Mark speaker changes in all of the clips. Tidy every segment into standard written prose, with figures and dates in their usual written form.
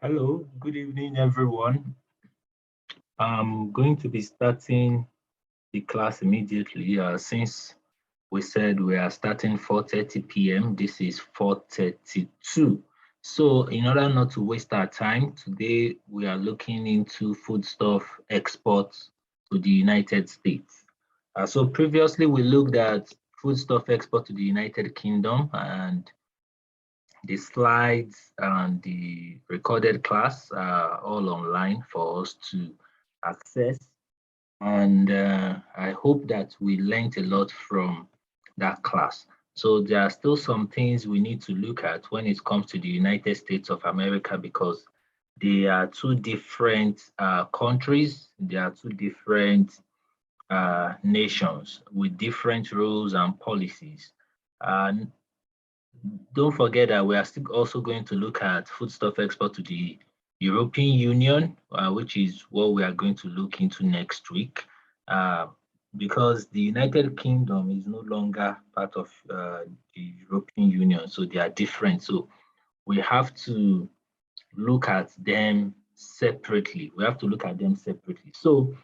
Speaker 1: Hello, good evening, everyone. I'm going to be starting the class immediately since we said we are starting 4:30 p.m. This is 4:32. So in order not to waste our time, today we are looking into foodstuff exports to the United States. So previously we looked at foodstuff export to the United Kingdom, and the slides and the recorded class are all online for us to access. And I hope that we learned a lot from that class. So there are still some things we need to look at when it comes to the United States of America because they are two different countries. They are two different nations with different rules and policies. And don't forget that we are still also going to look at foodstuff export to the European Union, which is what we are going to look into next week, uh, because the United Kingdom is no longer part of the European Union, so they are different. So we have to look at them separately. We have to look at them separately. So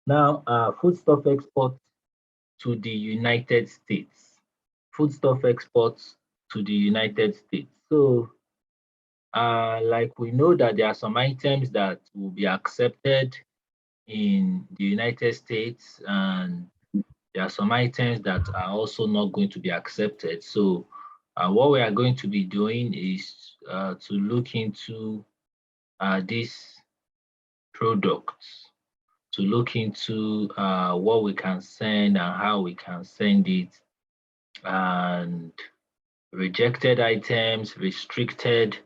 Speaker 1: now, foodstuff export to the United States. Foodstuff exports to the United States. So, like we know that there are some items that will be accepted in the United States, and there are some items that are also not going to be accepted. So, what we are going to be doing is to look into these products, to look into what we can send and how we can send it, and rejected items, restricted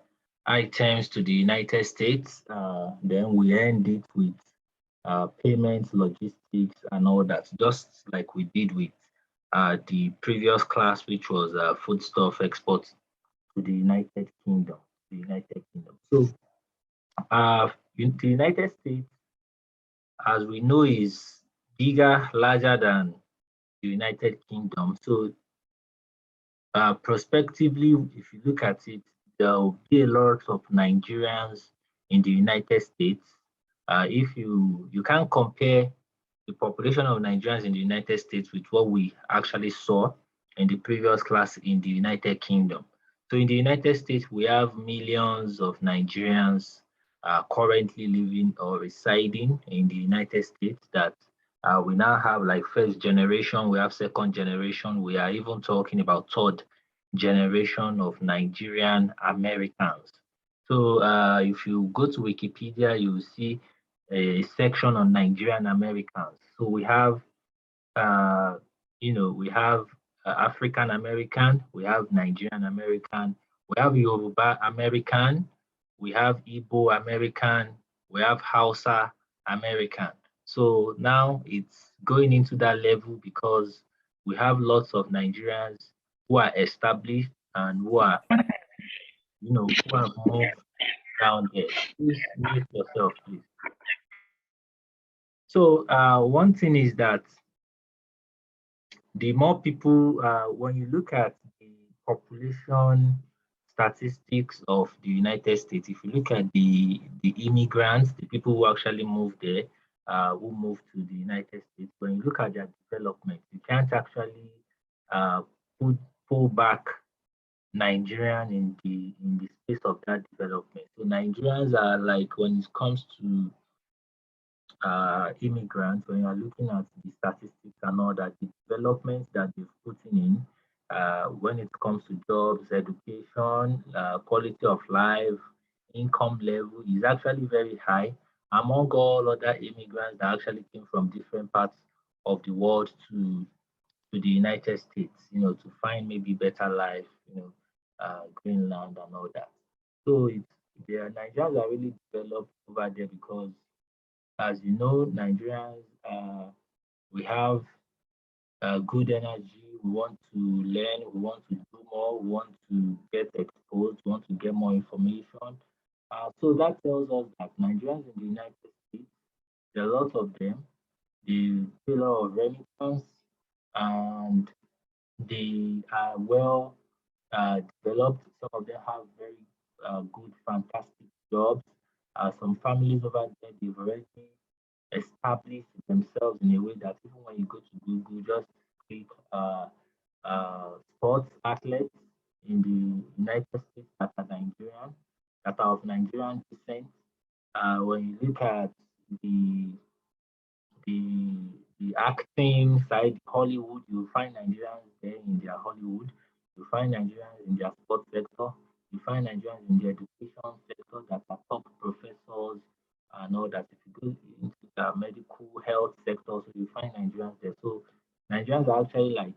Speaker 1: items to the United States. Then we end it with payments, logistics, and all that, just like we did with the previous class, which was foodstuff exports to the United Kingdom. The United Kingdom. So, in the United States, as we know, is bigger, larger than the United Kingdom. So prospectively, if you look at it, there will be a lot of Nigerians in the United States. If you can't compare the population of Nigerians in the United States with what we actually saw in the previous class in the United Kingdom. So in the United States, we have millions of Nigerians currently living or residing in the United States that we now have like first generation, we have second generation, we are even talking about third generation of Nigerian Americans. So if you go to Wikipedia, you will see a section on Nigerian Americans. So we have, uh, we have African American, we have Nigerian American, we have Yoruba American, we have Igbo American, we have Hausa American. So now it's going into that level because we have lots of Nigerians who are established and who are, who have moved down there. Please mute yourself, please. So one thing is that the more people, when you look at the population statistics of the United States, if you look at the immigrants, the people who actually moved there, who moved to the United States, when you look at their development, you can't actually uh, put pull back Nigerian in the space of that development. So Nigerians are like when it comes to immigrants, when you are looking at the statistics and all that, the developments that they've put in when it comes to jobs, education, quality of life, income level is actually very high among all other immigrants that actually came from different parts of the world to the United States, to find maybe better life, Greenland and all that. So Nigerians are really developed over there because as you know, Nigerians, we have good energy. We want to learn. We want to do more. We want to get exposed. We want to get more information. So that tells us that Nigerians in the United States, there are lots of them. They pay a lot of remittance and they are well developed. Some of them have very good, fantastic jobs. Some families over there, they've already established themselves in a way that even when you go to Google, just click sports athletes in the United States that are Nigerian, that are of Nigerian descent. When you look at the the the acting side, Hollywood, you find Nigerians there in their Hollywood. You find Nigerians in their sports sector. You find Nigerians in the education sector that are top professors and all that. If you go into the medical health sector, so you find Nigerians there. So Nigerians are actually like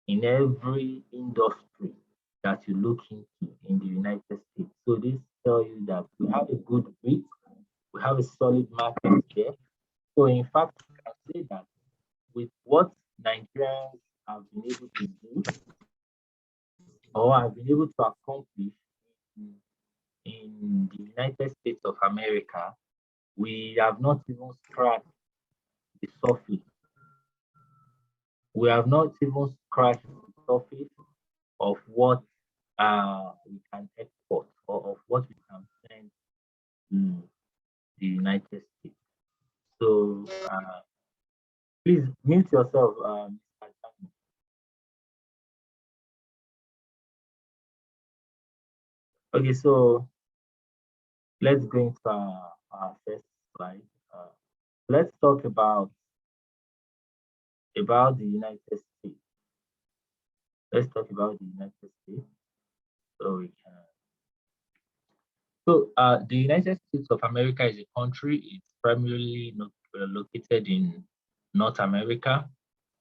Speaker 1: in every industry that you look into in the United States. So this tells you that we have a good reach, we have a solid market there. So in fact, you can say that with what Nigerians have been able to do or have been able to accomplish in the United States of America, we have not even scratched the surface. We have not even scratched the surface of what we can export or of what we can send to the United States. So please mute yourself, Mr. Chang. Okay, so let's go into our first slide. Let's talk about the United States. Let's talk about the United States so we can. So the United States of America is a country. It's primarily located in North America.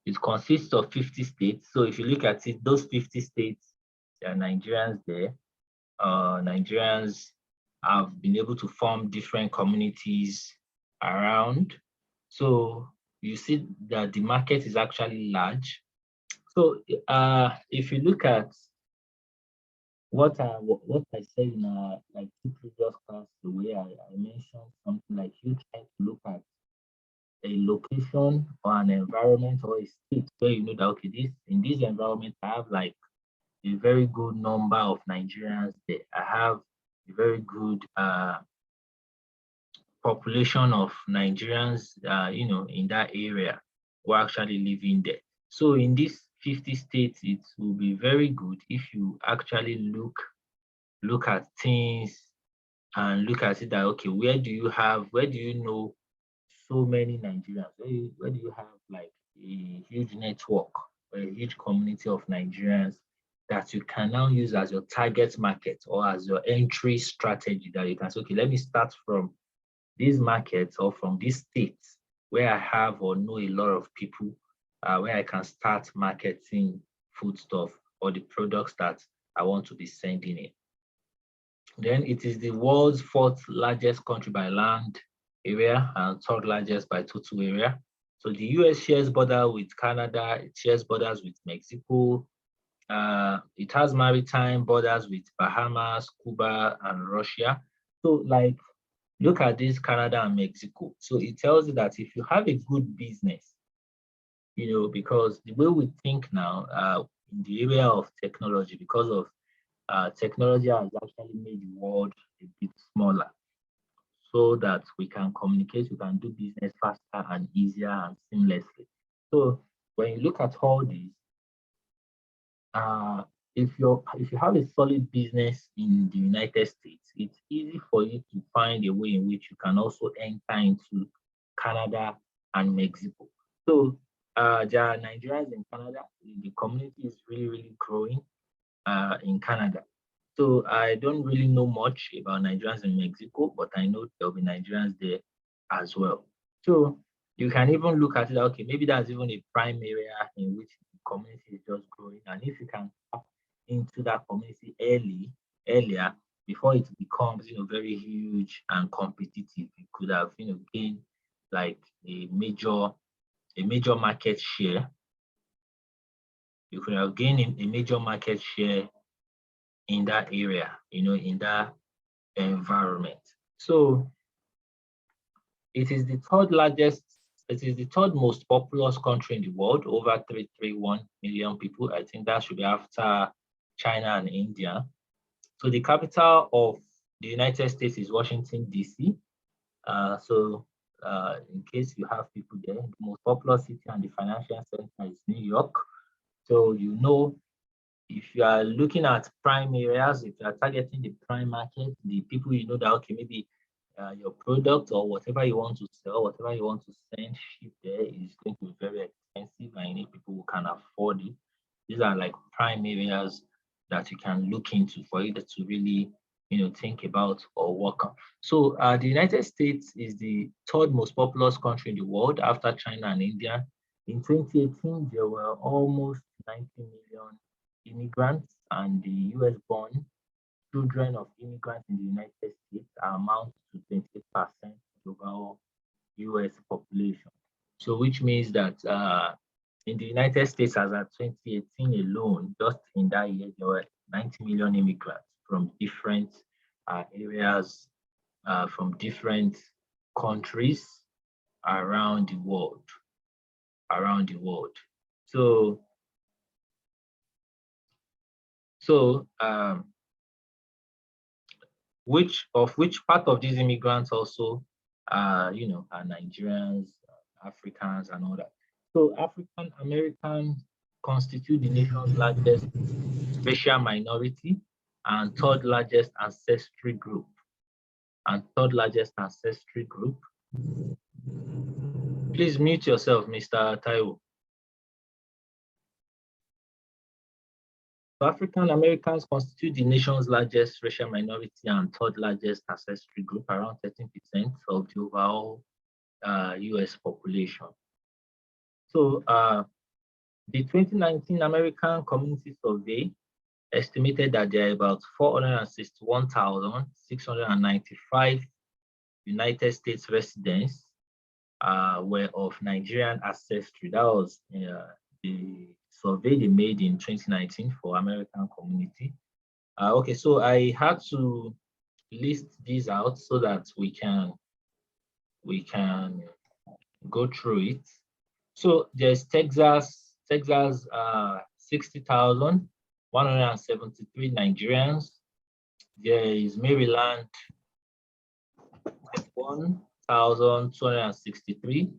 Speaker 1: It consists of 50 states. So if you look at it, those 50 states, there are Nigerians there. Nigerians have been able to form different communities around. So you see that the market is actually large. So if you look at what I said in like two previous class, the way I mentioned something like you trying to look at a location or an environment or a state where you know that okay, in this environment I have like a very good number of Nigerians there. I have a very good population of Nigerians, in that area who are actually living there. So in these 50 states, it will be very good if you actually look at things and look at it that okay, where do you know so many Nigerians? Where do you have like a huge network or a huge community of Nigerians that you can now use as your target market or as your entry strategy that you can say, okay, let me start from these markets or from these states where I have or know a lot of people where I can start marketing foodstuff or the products that I want to be sending in. Then it is the world's fourth largest country by land area and third largest by total area. So the US shares border with Canada, it shares borders with Mexico. It has maritime borders with Bahamas, Cuba, and Russia. So like, look at this Canada and Mexico. So it tells you that if you have a good business, because the way we think now in the area of technology, because of technology has actually made the world a bit smaller so that we can communicate, we can do business faster and easier and seamlessly. So when you look at all these, if you have a solid business in the United States, it's easy for you to find a way in which you can also enter into Canada and Mexico. So there are Nigerians in Canada. The community is really, really growing in Canada. So I don't really know much about Nigerians in Mexico, but I know there'll be Nigerians there as well. So you can even look at it, okay, maybe that's even a prime area in which the community is just growing. And if you can tap into that community earlier, before it becomes, very huge and competitive, you could have, gained like a major market share. You could have gained a major market share in that area, in that environment. So it is the third most populous country in the world, over 331 million people. I think that should be after China and India. So the capital of the United States is Washington, D.C. So in case you have people there, the most popular city and the financial center is New York. So you know, if you are looking at prime areas, if you are targeting the prime market, the people you know that, okay, maybe your product or whatever you want to sell, whatever you want to send, ship there is going to be very expensive, and you need people who can afford it. These are like prime areas that you can look into for you to really, think about or work on. So the United States is the third most populous country in the world after China and India. In 2018, there were almost 90 million immigrants, and the US-born children of immigrants in the United States amount to 28% of the overall US population. So which means that in the United States, as at 2018 alone, just in that year, there were 90 million immigrants from different areas, from different countries around the world. So which part of these immigrants also are Nigerians, Africans, and all that. So African Americans constitute the nation's largest racial minority and third largest ancestry group. Please mute yourself, Mr. Taiwo. So African Americans constitute the nation's largest racial minority and third largest ancestry group, around 13% of the overall US population. So the 2019 American Community Survey estimated that there are about 461,695 United States residents were of Nigerian ancestry. That was the survey they made in 2019 for American community. Okay, so I had to list these out so that we can go through it. So there's Texas 60,173 Nigerians. There is Maryland 1,263.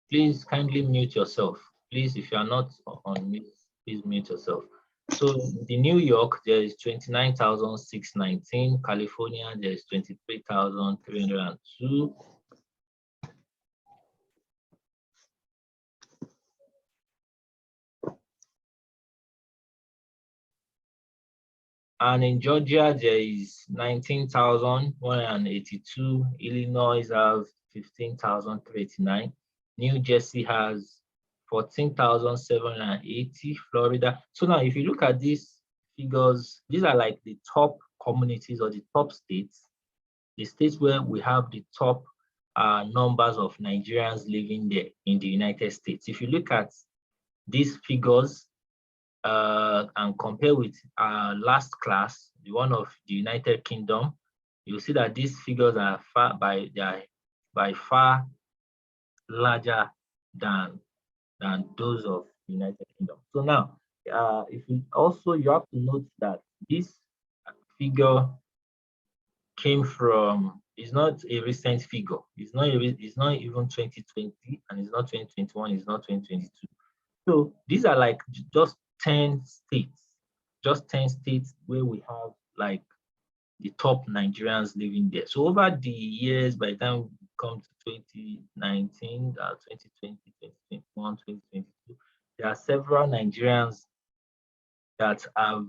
Speaker 1: Please kindly mute yourself. Please, if you are not on mute, please mute yourself. So the New York, there is 29,619. California, there is 23,302. And in Georgia, there is 19,182. Illinois have 15,389. New Jersey has 14,780. Florida. So now, if you look at these figures, these are like the top communities or the top states, the states where we have the top numbers of Nigerians living there in the United States. If you look at these figures, and compare with our last class, the one of the United Kingdom, you'll see that these figures are by far larger than those of the United Kingdom. So now, if you have to note that this figure came from, it's not a recent figure. It's not even 2020, and it's not 2021. It's not 2022. So these are like just 10 states where we have like the top Nigerians living there. So over the years, by the time we come to 2019, 2020, 2021, 2022, there are several Nigerians that have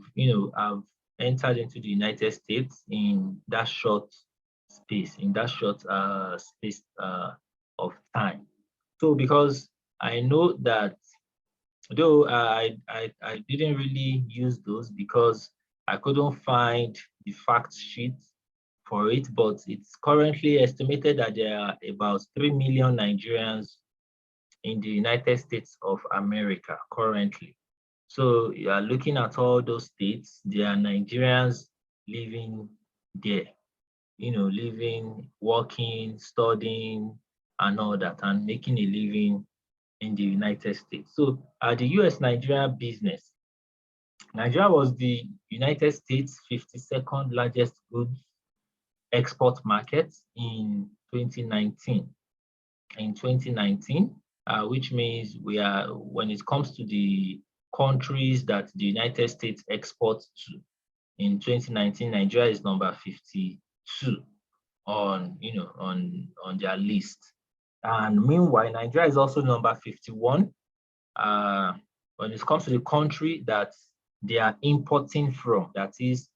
Speaker 1: entered into the United States in that short space, of time. So because I know that, though I didn't really use those because I couldn't find the fact sheet for it, but it's currently estimated that there are about 3 million Nigerians in the United States of America currently. So you are looking at all those states, there are Nigerians living there, living, working, studying, and all that, and making a living in the United States. So the US-Nigeria business, Nigeria was the United States' 52nd largest goods export markets in 2019. In 2019, which means we are, when it comes to the countries that the United States exports to, in 2019, Nigeria is number 52 on, on their list. And meanwhile, Nigeria is also number 51 when it comes to the country that they are importing from, that is,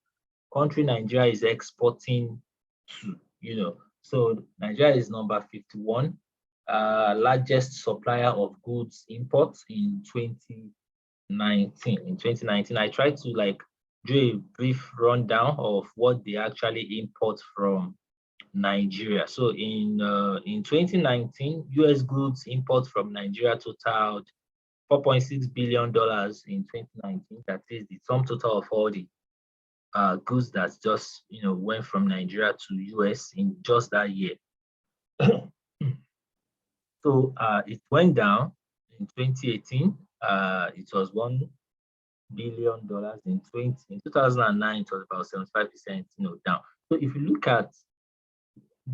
Speaker 1: country Nigeria is exporting to, So Nigeria is number 51, largest supplier of goods imports in 2019. In 2019, I tried to do a brief rundown of what they actually import from Nigeria. So in 2019, US goods imports from Nigeria totaled $4.6 billion in 2019. That is the sum total of all the goods that just went from Nigeria to US in just that year. So it went down in 2018. It was $1 billion in 2009. It was about 75% down. So if you look at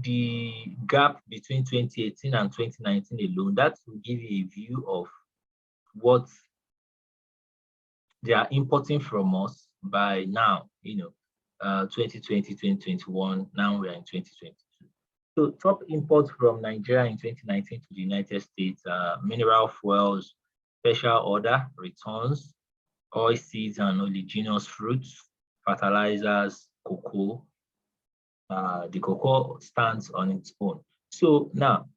Speaker 1: the gap between 2018 and 2019 alone, that will give you a view of what they are importing from us by now, 2020, 2021, now we are in 2022. So top imports from Nigeria in 2019 to the United States, mineral fuels, special order returns, oil seeds and oleaginous fruits, fertilizers, cocoa. The cocoa stands on its own. So now,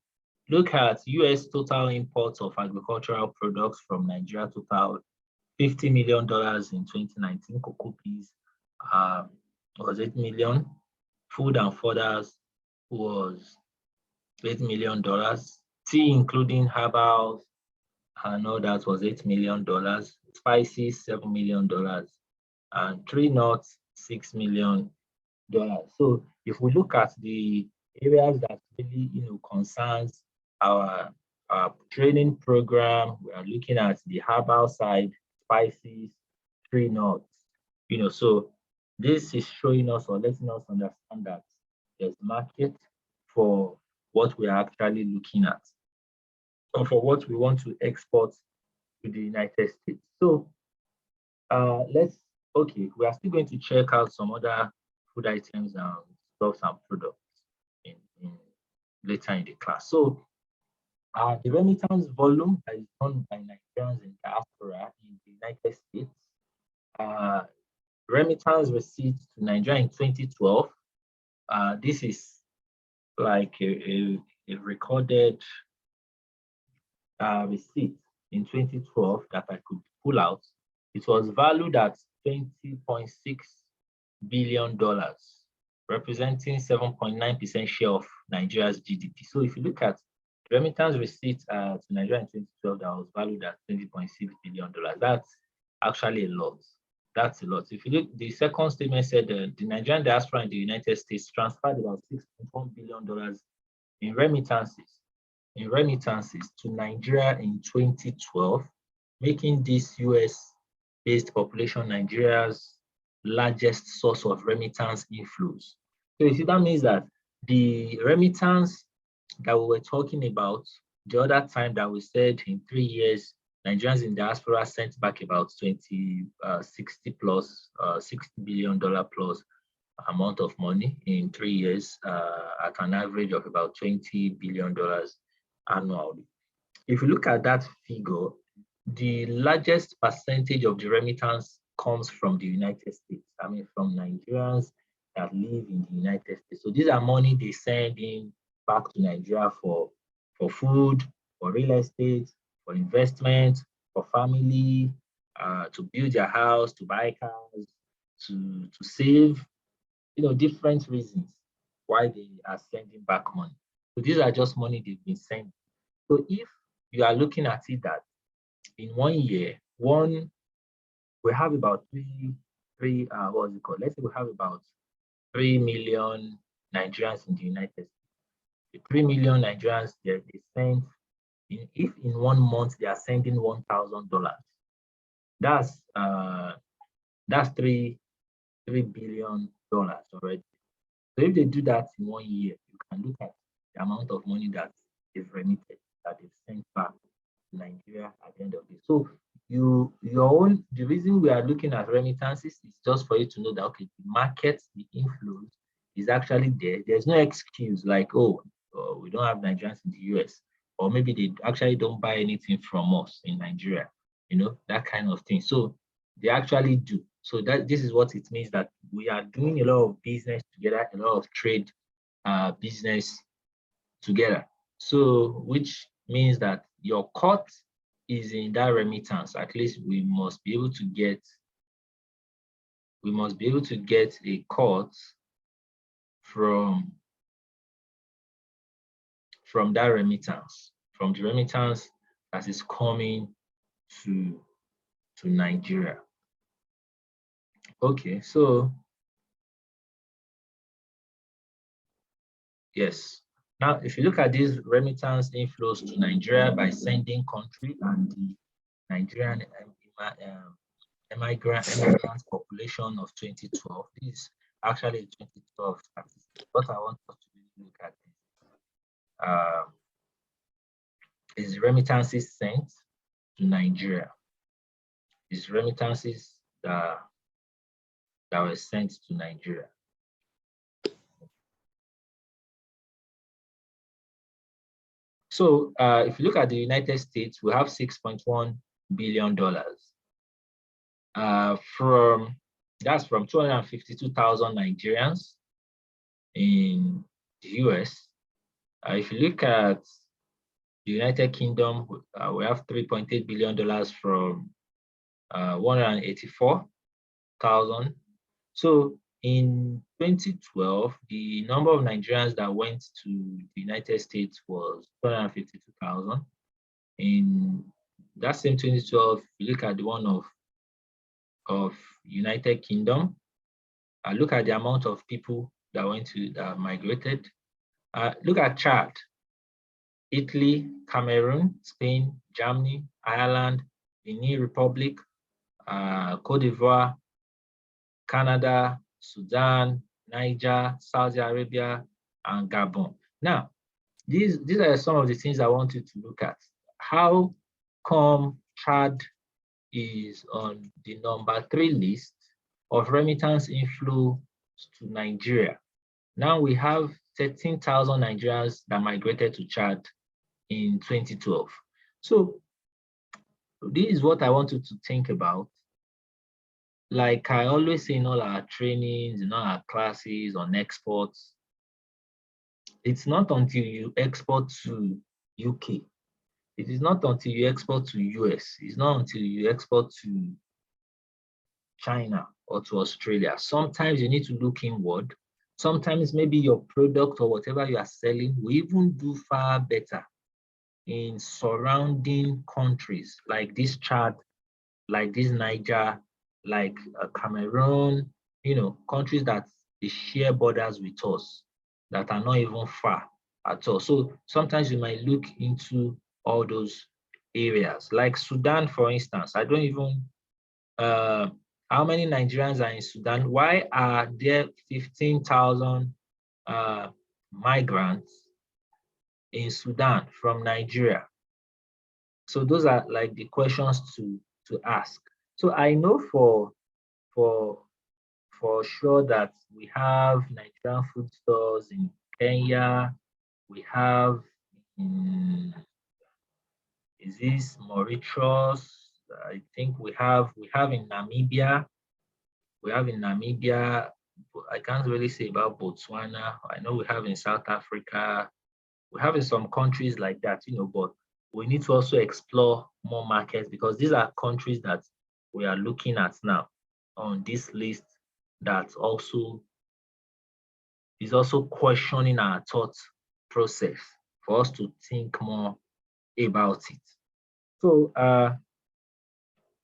Speaker 1: look at US total imports of agricultural products from Nigeria total $50 million in 2019. Cocoa peas was 8 million. Food and fodders was $8 million. Tea, including herbals and all that, was $8 million. Spices, $7 million. And tree nuts, $6 million. So if we look at the areas that really concerns our training program, we are looking at the herbal side, spices, tree nuts. So this is showing us or letting us understand that there's market for what we are actually looking at, or for what we want to export to the United States. So we are still going to check out some other food items and stuffs and products later in the class. So the remittance volume that is done by Nigerians in diaspora in the United States, remittance receipts to Nigeria in 2012. This is like a recorded receipt in 2012 that I could pull out. It was valued at $20.6 billion, representing 7.9% share of Nigeria's GDP. So if you look at remittance receipts to Nigeria in 2012, that was valued at $20.6 billion. That's actually a lot. That's a lot. If you look, the second statement said the Nigerian diaspora in the United States transferred about $6.1 billion in remittances to Nigeria in 2012, making this US-based population Nigeria's largest source of remittance inflows. So you see, that means that the remittance that we were talking about the other time, that we said in 3 years, Nigerians in diaspora sent back about $60 billion plus amount of money in 3 years at an average of about $20 billion annually. If you look at that figure, the largest percentage of the remittance comes from the United States. I mean, from Nigerians that live in the United States. So these are money they send in back to Nigeria for food, for real estate, for investment, for family, to build their house, to buy cars, to save, different reasons why they are sending back money. So these are just money they've been sending. So if you are looking at it that in 1 year, we have about what's it called? Let's say we have about 3 million Nigerians in the United States. The 3 million Nigerians, they send, if in 1 month they are sending $1,000, that's $3 billion already. So if they do that in 1 year, you can look at the amount of money that they've remitted, that they've sent back to Nigeria at the end of it. So the reason we are looking at remittances is just for you to know that, okay, the market, the inflows is actually there. There's no excuse like, oh, we don't have Nigerians in the US, or maybe they actually don't buy anything from us in Nigeria, that kind of thing. So they actually do. So this is what it means, that we are doing a lot of business together, a lot of trade business together. So which means that your cut is in that remittance. At least we must be able to get a cut from that remittance, from the remittance that is coming to Nigeria. Okay, so yes. Now, if you look at these remittance inflows to Nigeria by sending country and the Nigerian immigrant population of 2012, this is actually 2012 statistics. What I want us to really look at is remittances sent to Nigeria. Is remittances that were sent to Nigeria. So if you look at the United States, we have $6.1 billion. That's from 252,000 Nigerians in the US. If you look at the United Kingdom, we have $3.8 billion from 184,000. So in 2012, the number of Nigerians that went to the United States was 252,000. In that same 2012, you look at the one of United Kingdom, look at the amount of people that migrated. Look at Chad, Italy, Cameroon, Spain, Germany, Ireland, Benin Republic, Cote d'Ivoire, Canada, Sudan, Niger, Saudi Arabia, and Gabon. Now, these are some of the things I want you to look at. How come Chad is on the number 3 list of remittance inflow to Nigeria? Now we have 13,000 Nigerians that migrated to Chad in 2012. So this is what I want you to think about. Like I always say in all our trainings, in all our classes on exports, it's not until you export to UK, it is not until you export to US, it's not until you export to China or to Australia. Sometimes you need to look inward. Sometimes maybe your product or whatever you are selling will even do far better in surrounding countries like this Chad, like this Niger, like Cameroon, countries that they share borders with us that are not even far at all. So sometimes you might look into all those areas. Like Sudan, for instance, I don't even, how many Nigerians are in Sudan? Why are there 15,000 migrants in Sudan from Nigeria? So those are like the questions to ask. So I know for sure that we have Nigerian food stores in Kenya. We have is this Mauritius? I think we have in Namibia. We have in Namibia. I can't really say about Botswana. I know we have in South Africa. We have in some countries like that, but we need to also explore more markets, because these are countries that we are looking at now on this list that is also questioning our thought process for us to think more about it. So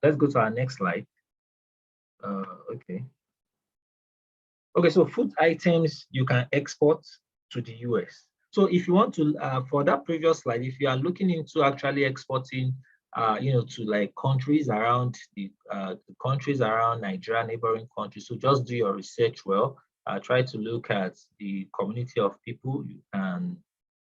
Speaker 1: let's go to our next slide. Okay, so food items you can export to the US. So if you want to, for that previous slide, if you are looking into actually exporting, to like countries around the countries around Nigeria, neighboring countries, so just do your research well. try to look at the community of people you can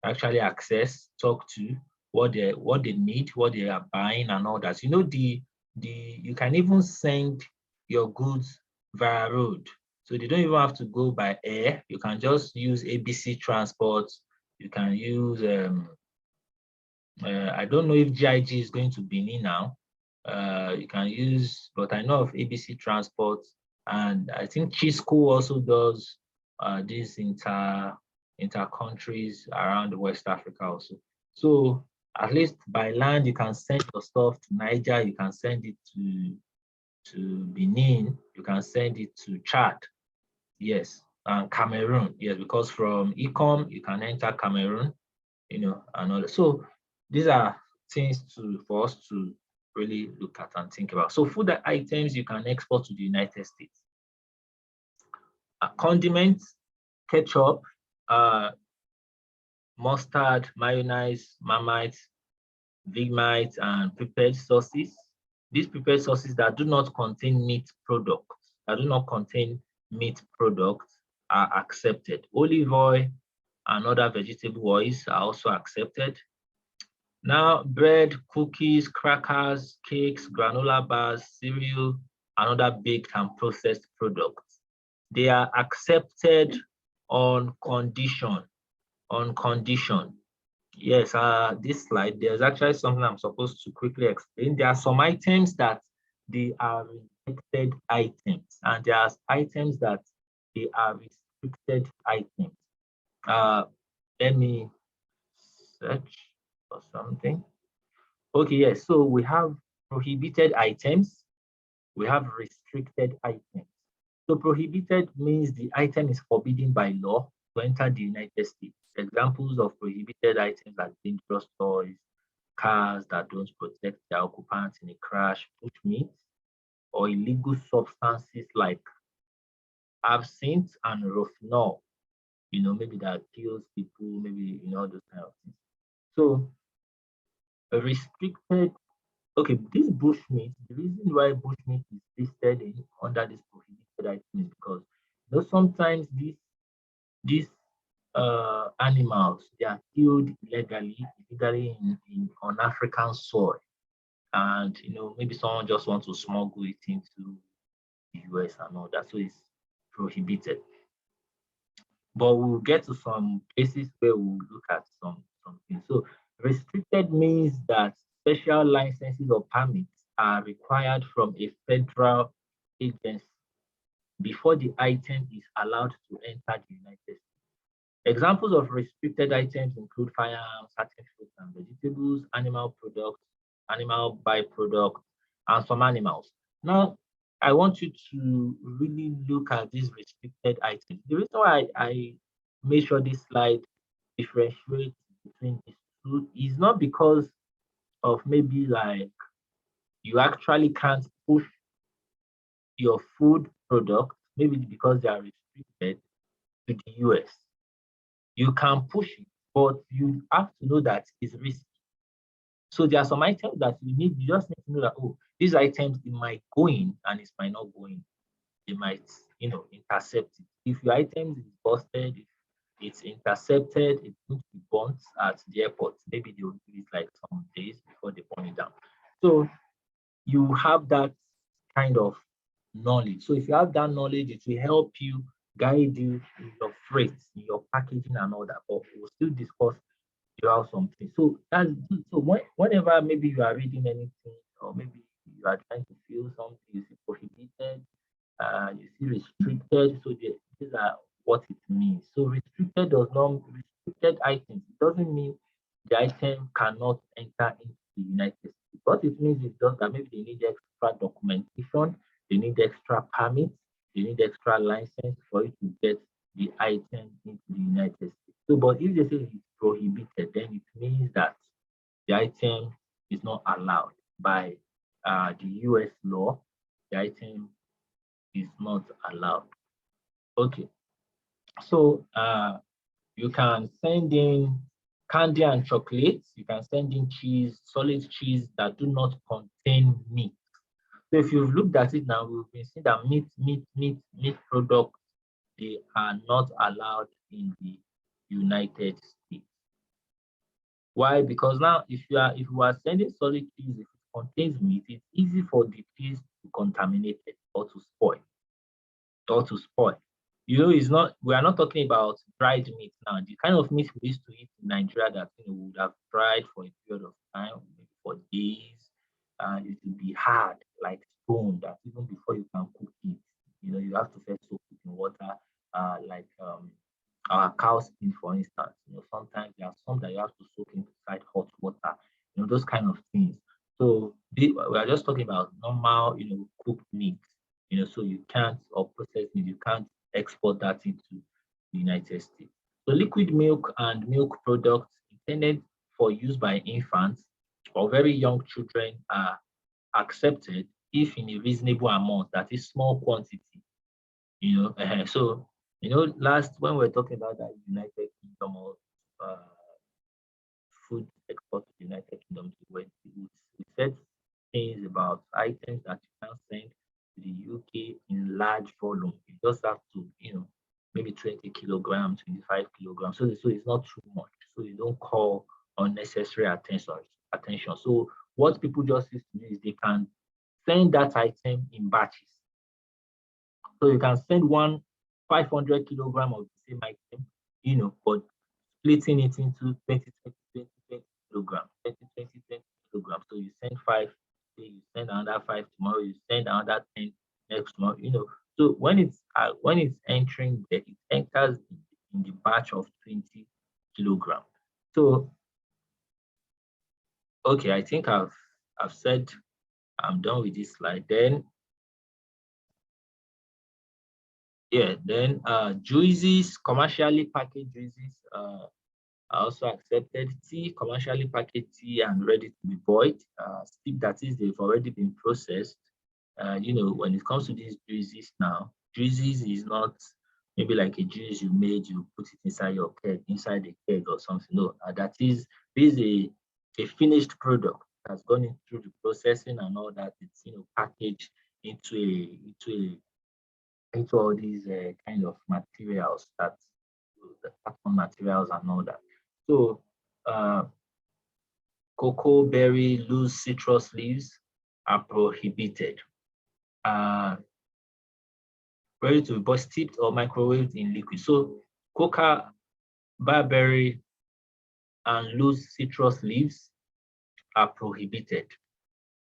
Speaker 1: actually access, talk to, what they need, what they are buying, and all that. You know, you can even send your goods via road, so they don't even have to go by air. You can just use ABC transport. You can use I don't know if GIG is going to Benin now. You can use, but I know of ABC Transport, and I think Chisco also does these inter countries around West Africa also. So at least by land, you can send your stuff to Niger, you can send it to Benin, you can send it to Chad, yes, and Cameroon, yes, because from Ecom you can enter Cameroon, you know, and all that. So these are things for us to really look at and think about. So food items you can export to the United States. Condiments, ketchup, mustard, mayonnaise, Marmite, Vegemite, and prepared sauces. These prepared sauces that do not contain meat products, are accepted. Olive oil and other vegetable oils are also accepted. Now, bread, cookies, crackers, cakes, granola bars, cereal, and other baked and processed products, they are accepted on condition. On condition. Yes, this slide, there's actually something I'm supposed to quickly explain. There are some items that they are rejected items, and there are items that they are restricted items. Let me search for something. Okay, yes, so we have prohibited items, we have restricted items. So prohibited means the item is forbidden by law to enter the United States. Examples of prohibited items are dangerous toys, cars that don't protect their occupants in a crash, bushmeat, or illegal substances like absinthe and rohypnol, you know, maybe that kills people, maybe, you know, those kind of things. So restricted, okay, this bushmeat, the reason why bushmeat is listed under this prohibited item is because, you know, sometimes these animals, they are killed illegally on African soil, and you know, maybe someone just wants to smuggle it into the US and all that, so it's prohibited. But we'll get to some cases where we'll look at something. So restricted means that special licenses or permits are required from a federal agency before the item is allowed to enter the United States. Examples of restricted items include firearms, certain fruits and vegetables, animal products, animal byproducts, and some animals. Now, I want you to really look at these restricted items. The reason why I made sure this slide differentiates between these two is not because of maybe like you actually can't push your food product, maybe because they are restricted to the US. You can push it, but you have to know that it's risky. So there are some items that you just need to know that, oh, these items, it might go in and it might not go in. They might, you know, intercept it. If your item is busted, if it's intercepted, it's going to be burnt at the airport. Maybe they'll do it like some days before they burn it down. So you have that kind of knowledge. So if you have that knowledge, it will help you guide you in your freight, in your packaging and all that. But we'll still discuss about something. So that's whenever maybe you are reading anything, or maybe you are trying to feel something, you see prohibited, you see restricted. So these are what it means. So restricted items. It doesn't mean the item cannot enter into the United States. What it means is just that maybe they need extra documentation, they need extra permits, they need extra license for you to get the item into the United States. So, but if they say it's prohibited, then it means that the item is not allowed by the US law. The item is not allowed. Okay. So you can send in candy and chocolates. You can send in cheese, solid cheese that do not contain meat. So if you've looked at it now, we've been seeing that meat products, they are not allowed in the United States. Why? Because now if you are sending solid cheese, if it contains meat, it's easy for the cheese to contaminate it or to spoil. You know, we are not talking about dried meat now. The kind of meat we used to eat in Nigeria that we would have dried for a period of time, maybe for days, and it will be hard, like stone, that even before you can cook it, you know, you have to first soak it in water, like our cow skin, for instance. You know, sometimes there are some that you have to soak inside hot water, you know, those kind of things. So we are just talking about normal, you know, cooked meat, you know, so you can't, or processed meat, you can't export that into the United States. So liquid milk and milk products intended for use by infants or very young children are accepted if in a reasonable amount, that is small quantity, you know. So, you know, last when we were talking about that United Kingdom or food export to the United Kingdom, we said things about items that you can send to the UK in large volume. You just have to, you know, maybe 20 kilograms, 25 kilograms. So it's not too much. So you don't call unnecessary attention. So what people just used to do is they can send that item in batches. So you can send 500 kilogram of the same item, you know, but splitting it into 20 kilograms, 20 kilograms. So you send 5 today, you send another 5 tomorrow, you send another 10 next month, you know. So when it's entering there, it enters in the batch of 20 kilograms. So okay, I think I've said I'm done with this slide. Then juices, commercially packaged juices are also accepted. Tea, commercially packaged tea and ready to be boiled. That is, they've already been processed. You know, when it comes to these juices now, juices is not maybe like a juice you made, you put it inside your keg, inside the keg or something. No, this is a finished product that's gone through the processing and all that. It's, you know, packaged into all these kind of materials, that the carton materials and all that. So cocoa, berry, loose citrus leaves are prohibited. Ready to be boiled, steeped or microwaved in liquid. So coca, barberry, and loose citrus leaves are prohibited.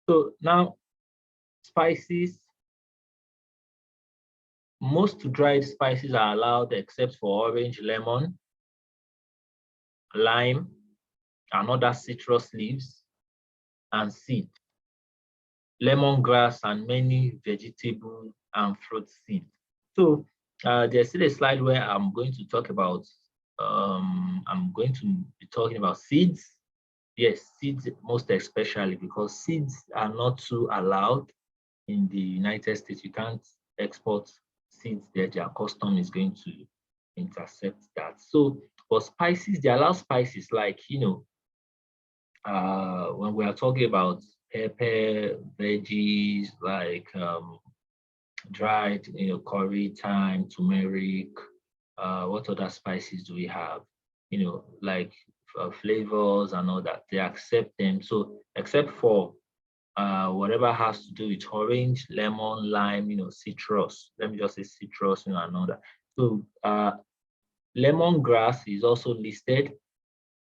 Speaker 1: So now spices, most dried spices are allowed except for orange, lemon, lime, and other citrus leaves and seed, lemongrass, and many vegetable and fruit seeds. So there's still a slide where I'm going to talk about, I'm going to be talking about seeds. Yes, seeds most especially, because seeds are not too allowed in the United States. You can't export seeds there. Their custom is going to intercept that. So for spices, they allow spices like, you know, when we are talking about pepper, veggies, like dried, you know, curry, thyme, turmeric. What other spices do we have? You know, like flavors and all that. They accept them. So except for whatever has to do with orange, lemon, lime, you know, citrus. Let me just say citrus, you know, and all that. So lemongrass is also listed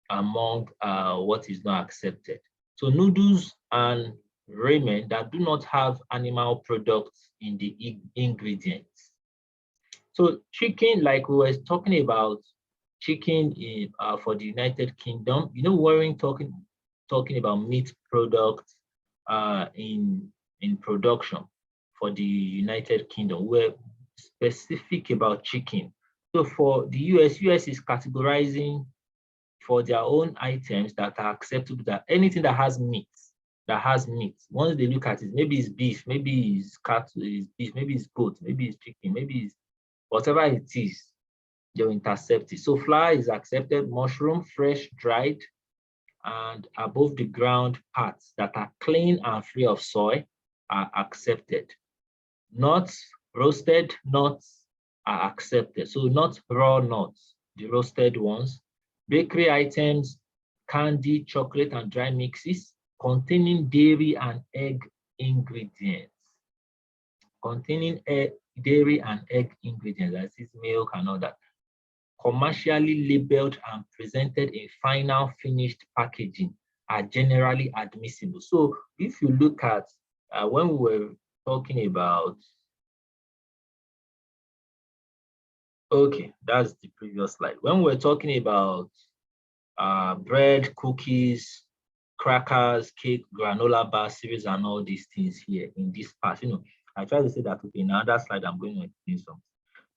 Speaker 1: among what is not accepted. So noodles and ramen that do not have animal products in the ingredients. So chicken, like we were talking about chicken in, for the United Kingdom, you know, we're talking about meat products in production for the United Kingdom. We're specific about chicken. So for the US is categorizing for their own items that are acceptable, that anything that has meat, once they look at it, maybe it's beef, maybe it's cattle, it's beef, maybe it's goat, maybe it's chicken, maybe it's whatever it is, they'll intercept it. So flour is accepted, mushroom, fresh, dried, and above the ground parts that are clean and free of soil are accepted. Nuts, roasted nuts, are accepted. So not raw nuts, the roasted ones. Bakery items, candy, chocolate, and dry mixes containing dairy and egg ingredients. Containing dairy and egg ingredients, that is milk and all that. Commercially labeled and presented in final finished packaging are generally admissible. So if you look at when we were talking about, okay, that's the previous slide. When we're talking about bread, cookies, crackers, cake, granola bar series, and all these things here in this part, I try to say that okay, in another slide, I'm going to explain something.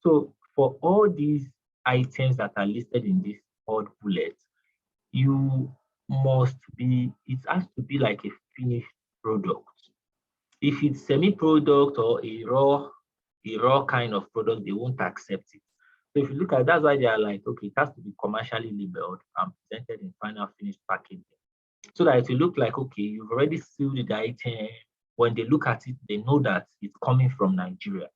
Speaker 1: So for all these items that are listed in this third bullet, you must be, it has to be like a finished product. If it's semi-product or a raw kind of product, they won't accept it. So if you look at, that's why they are like, okay, it has to be commercially labeled and presented in final finished packaging. So that it will look like, okay, you've already sealed the item. When they look at it, they know that it's coming from Nigeria.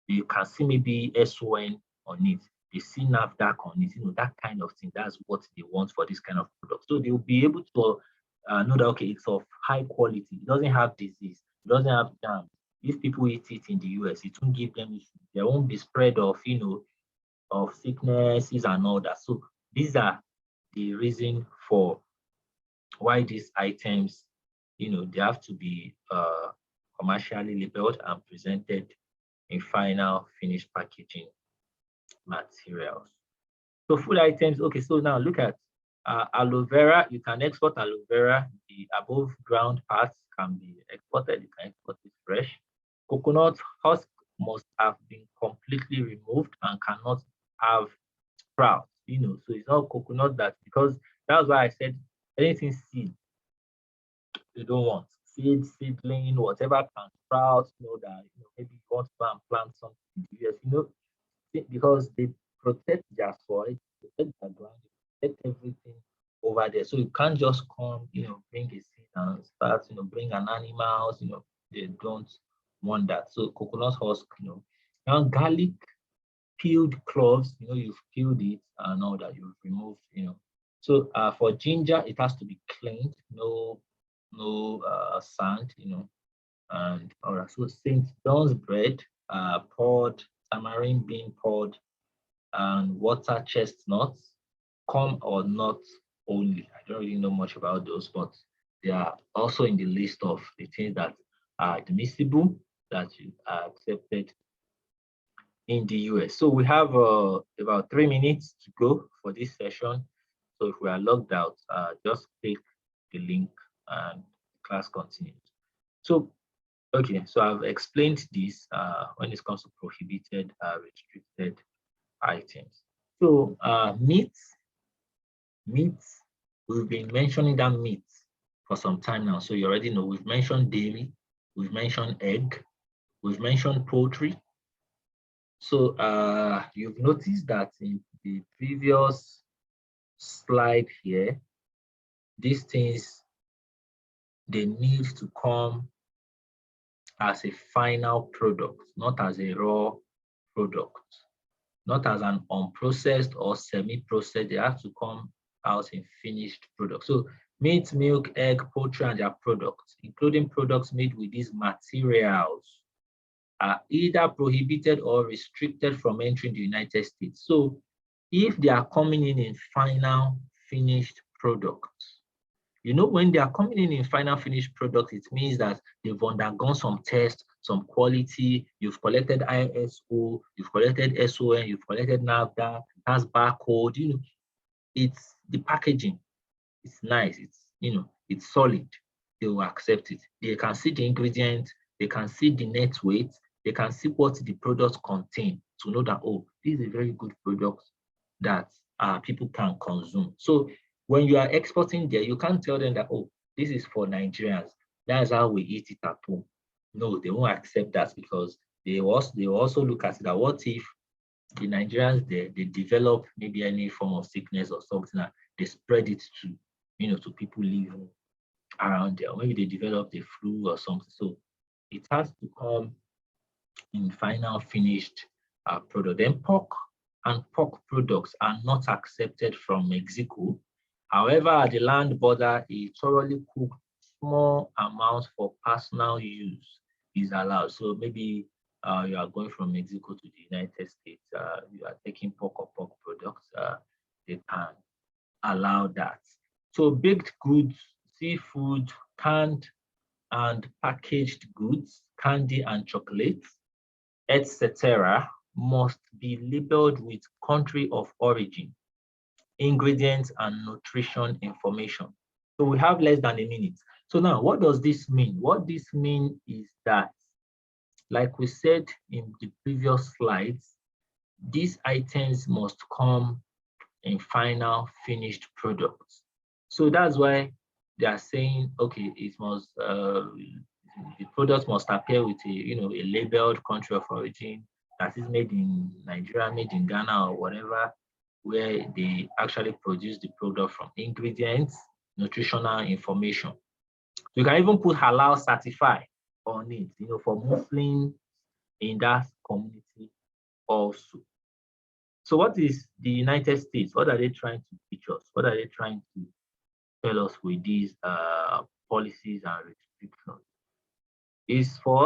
Speaker 1: You can see maybe SON on it. They see NAFDAC on it, that kind of thing. That's what they want for this kind of product. So they'll be able to know that, okay, it's of high quality. It doesn't have disease. It doesn't have germs. If people eat it in the US, it won't give them issues. There won't be spread of, of sicknesses and all that. So these are the reason for why these items, they have to be commercially labeled and presented in final finished packaging materials. So food items, okay, so now look at aloe vera. You can export aloe vera. The above ground parts can be exported. You can export it fresh. Coconut husk must have been completely removed and cannot have sprouts, so it's not coconut that, because that's why I said anything seed, they don't want. Seedling, whatever can sprout, that maybe you want to go and plant something in the US, because they protect their soil, protect their ground, protect everything over there. So you can't just come, bring a seed and start, bring an animal, they don't want that. So coconut husk, now garlic, peeled cloves, you've peeled it and all that, you've removed, So for ginger, it has to be cleaned, no sand, and all right. So St. John's bread, pod, tamarind bean pod, and water chestnuts, come or not only. I don't really know much about those, but they are also in the list of the things that are admissible, that are accepted in the US. So we have about 3 minutes to go for this session. So if we are logged out, just click the link and class continues. So, okay, so I've explained this when it comes to prohibited, restricted items. So meats, we've been mentioning that meat for some time now. So you already know, we've mentioned dairy, we've mentioned egg, we've mentioned poultry. So you've noticed that in the previous slide here, these things, they need to come as a final product, not as a raw product, not as an unprocessed or semi-processed. They have to come out in finished product. So meat, milk, egg, poultry, and their products, including products made with these materials, are either prohibited or restricted from entering the United States. So if they are coming in final finished products, when they are coming in final finished product, it means that they've undergone some tests, some quality, you've collected ISO, you've collected SON, you've collected NAFDAC, has barcode, it's the packaging. It's nice, it's solid. They will accept it. They can see the ingredients, they can see the net weight, they can see what the products contain to know that, oh, this is a very good product that people can consume. So when you are exporting there, you can't tell them that, oh, this is for Nigerians. That's how we eat it at home. No, they won't accept that, because they also look at it that what if the Nigerians, they develop maybe any form of sickness or something, and they spread it to people living around there. Or maybe they develop the flu or something. So it has to come in final finished product. Then pork and pork products are not accepted from Mexico. However, at the land border, a thoroughly cooked small amount for personal use is allowed. So maybe you are going from Mexico to the United States, you are taking pork or pork products, they can allow that. So baked goods, seafood, canned and packaged goods, candy and chocolates, etc., must be labeled with country of origin, ingredients, and nutrition information. So we have less than a minute. So now, what does this mean? What this means is that, like we said in the previous slides, these items must come in final finished products. So that's why they are saying, okay, it must the product must appear with a labeled country of origin, that is made in Nigeria, made in Ghana, or whatever, where they actually produce the product from, ingredients, nutritional information. You can even put halal certified on it, for Muslims in that community also. So what is the United States? What are they trying to teach us? What are they trying to tell us with these policies and restrictions? Is for